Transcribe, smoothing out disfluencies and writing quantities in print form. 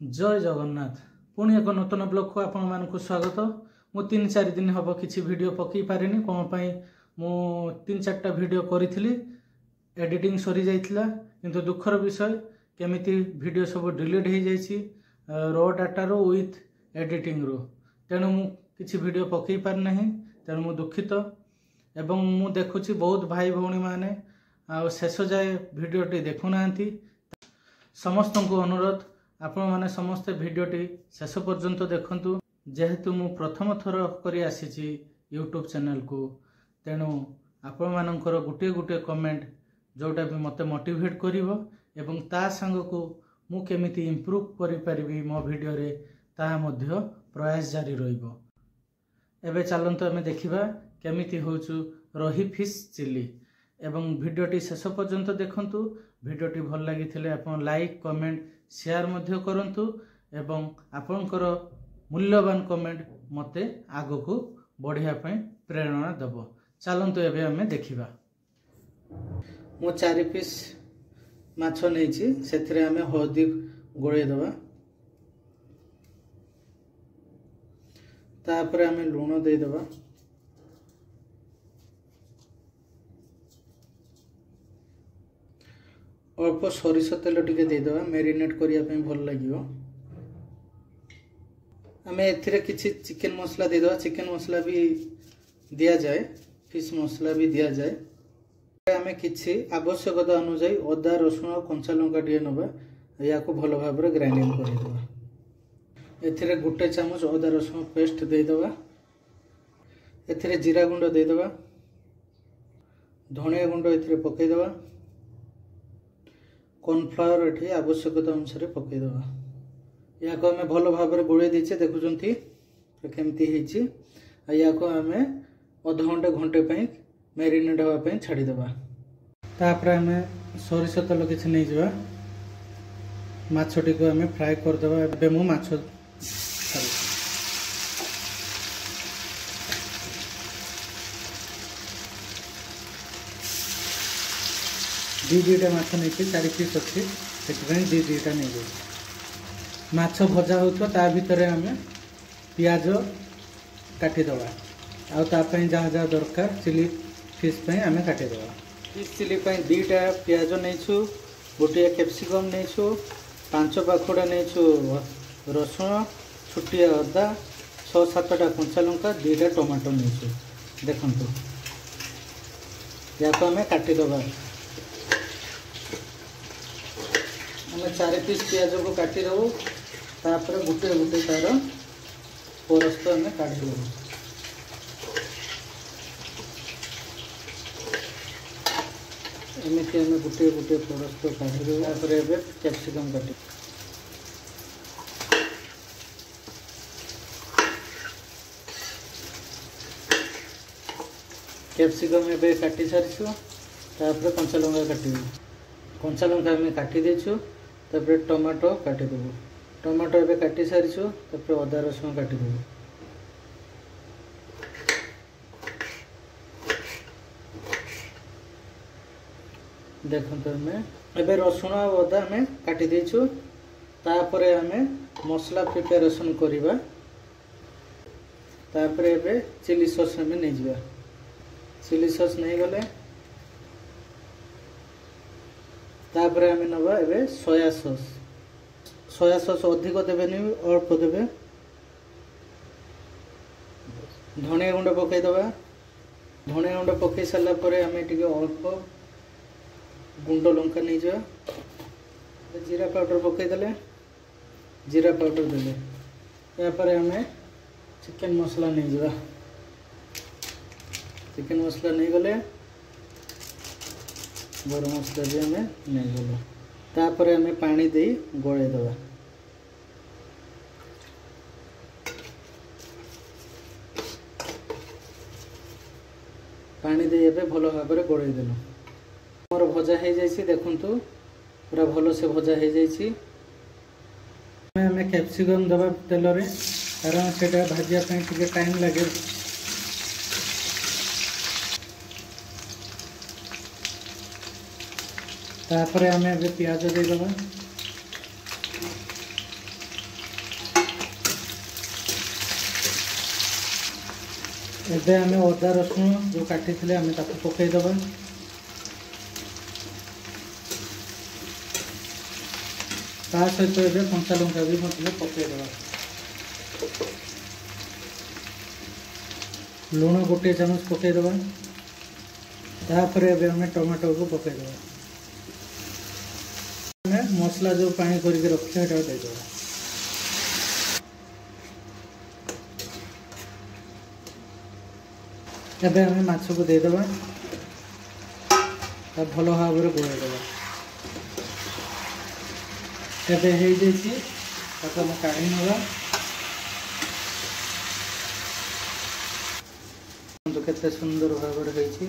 जय जगन्नाथ पुणी एक नूतन ब्लॉग को आपण मानक स्वागत। मु 3-4 दिन हम किसी वीडियो पकई पारिनी कौन पाई मु 3-4टा वीडियो करी एडिटिंग सरी जाइथिला किंतु दुखर विषय केमिति वीडियो सब डिलीट हो जाइछि रो डाटा रो विथ एडिटिंग रो तेणु मु किसी वीडियो पकई पार नहीं तेणु मु दुखित एवं मु देखुछि बहुत भाई भौणी माने आ शेष जाए वीडियोटी देखुना समस्त को अनुरोध आपण माने समस्ते वीडियोटी शेष पर्यंत देखंतु जेहेतु मु प्रथम थर करी आसीछि यूट्यूब चैनल को तेणु आपण मानकर गुटे गुटे कमेंट जोटा भी मते मोटिवेट करिवो एवं ता संग को मु केमिति इंप्रूव करि परिबी मो वीडियो रे ता मध्य प्रयास जारी रहिबो। एबे चलंतु हमें देखिबा केमिति होचु रही फिश चिली एवं वीडियोटी शेष पर्यंत देखंतु। वीडियोटी भल लागिथिले आपण लाइक कमेंट शेयर मध्य करंतु एवं आपणकर मूल्यवान कमेंट मते आगो को बढ़िया पई प्रेरणा देबो। चलंतु एबे हमें देखिबा। मु 4 पीस माछ नेछि सेथिरे हमें हळदी गोळे दबा तापर हमें लूण दे दबा अल्प सरिष तेल टिके दे दबा मैरिनेट करिया पे भल लागियो। हमें एथिरे किछि चिकन मसला दे दबा चिकन मसला भी दिया जाए फिश मसला भी दिया जाए। हमें किछि आवश्यकता अनुसार अदा रसुण और कंचा लंका टिके नबा या को भल भाबरे ग्राइंडिंग करि दबा। एथिरे गुटे चामच अदा रसुण पेस्ट दे दबा एथिरे जीरा गुंड दे दबा धनिया गुंड एथिरे पके दबा कॉर्नफ्लावर एठी आवश्यकता अनुसार पके दबा। या को हमें भल भाबरे गोळे दिचे देखुचंती केमती हेछि या को हमें आधा घंटे घंटे पई मैरिनेट होवा पई छाडी दबा। तापर हमें सरिष तेल किछि नै जबा माछटी को हमें फ्राई कर दबा। एबे मु माछ दुईटा माछ नहीं 4 पीस अच्छी से दुईटा नहीं जाए माछ भजा हो ता भितर आम पियाज काटिदबा आउ जहाँ जहाँ दरकार चिली फिश आम काटिदबा। फिश चिली दुईटा पियाज नहीं गोटे कैप्सिकम नहीं 5 पाखुड़ा नहीं रसुण छुटिया अदा 6-7टा कंचा लंका 2टा टमाटो नहीं देखु या को आम काटिदबा। हमें 4 पीस पियाज को काटी दबू तापर गुटे गुटे तार परस्त हमें काटी दबू। एमती हमें गुटे गुटे परस्त काटी दबू। तापर एबे कैप्सिकम काटी कैप्सिकम एबे काटी सारिछु तापर कंचा लंका काटी कंचा लंका हमें काटी देछु तापर टमाटो काटी देबू टमाटो एबे काटी सारिछु तापर अदा रसुण काटी देबू। देखंतु हमें एबे रसुण और अदा हमें काटी देछु तापर हमें मसला प्रिपरेशन करिबा। तापर एबे चिली सॉस हमें नै जिबा चिली सॉस नहीं गले तापर हमें नबा एबे सोया सॉस अधिक देबे नहीं अल्प देबे। धनिया गुंड पकई दबा धनिया गुंड पकई सारा पर हमें टिके अल्प गुंड लंका नहीं जा जीरा पाउडर पकई देले जीरा पाउडर देले या पर हमें चिकन मसला नहीं जा चिकन मसला नहीं गले गरम मसला भी हमें नहीं गला तापर हमें पानी दे गोळे दबा। पानी दे एबे भलो भाबरे गोळे देलो मोर भजा हे जायछि देखंतु पूरा भलो से भजा हे जायछि। हमें कैप्सिकम दबा तेल रे कारण सेटा भाजिया पई टिके टाइम लागे। तापर हमें अबे प्याज दे दबा एबे आम अदा रसुण जो काटी थे आम पकईदबा। ता सहित ए कंचा लंका भी पकईदबा। लुण गोटे चामच पकईदबा। तापर एम टमाटो को पकईदबा। मसला जो पानी करके रखा देदबा। एबे आम माछ को देदबा। भल भाव में गोलैदबा। एबे हो जाइए काढ़ी नवा। केते सुंदर भाव में होइछि।